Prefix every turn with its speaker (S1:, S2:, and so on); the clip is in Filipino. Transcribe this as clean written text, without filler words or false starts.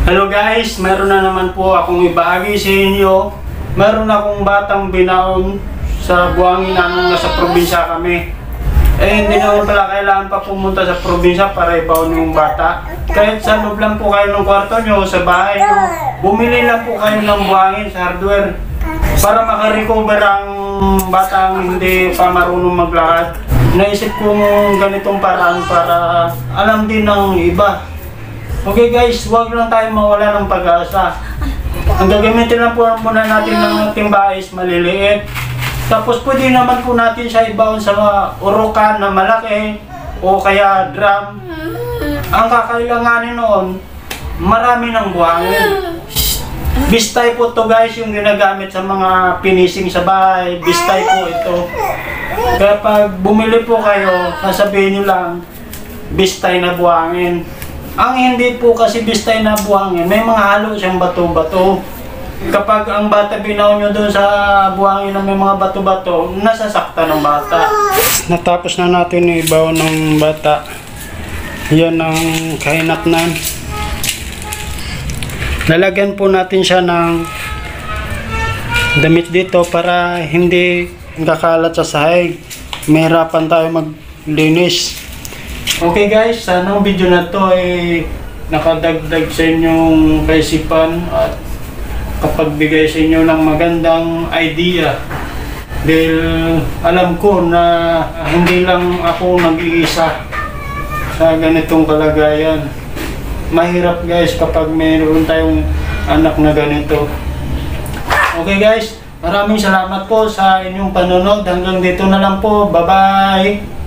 S1: Hello guys, meron na naman po akong ibahagi sa inyo. Meron akong batang binaon sa buhangin nung nasa probinsya kami. Hindi naman pala kailangan pa pumunta sa probinsya para ibaon yung bata. Kahit sa loob lang po kayo ng kwarto nyo, sa bahay nyo, bumili lang po kayo ng buhangin sa hardware para makarecover ang batang hindi pa marunong maglakad. Naisip ko ganitong paraan para alam din ng iba. Okay guys, huwag lang tayo mawala ng pag-asa. Ang gagamitin lang po muna natin ng ating bahis maliliit. Tapos pwede naman po natin siya ibaon sa urukan na malaki o kaya drum. Ang kakailanganin noon, marami ng buhangin. Bistay po to guys, yung ginagamit sa mga finishing sa bahay. Bistay po ito. Kaya pag bumili po kayo, sasabihin nyo lang, bistay na buhangin. Ang hindi po kasi bistay na buhangin, may mga halo siyang bato-bato. Kapag ang bata binaw nyo doon sa buhangin na may mga bato-bato, nasasakta ng bata. Natapos na natin ibaw ng bata. Yan ang kahinatnan. Lalagyan po natin siya ng damit dito para hindi kakalat sa sahig. Mahirapan tayo maglinis. Okay guys, sana ang video na to ay nakadagdag sa inyong kaisipan at kapagbigay sa inyo ng magandang idea. Dahil alam ko na hindi lang ako nag-iisa sa ganitong kalagayan. Mahirap guys kapag mayroon tayong anak na ganito. Okay guys, maraming salamat po sa inyong panonood. Hanggang dito na lang po. Bye bye!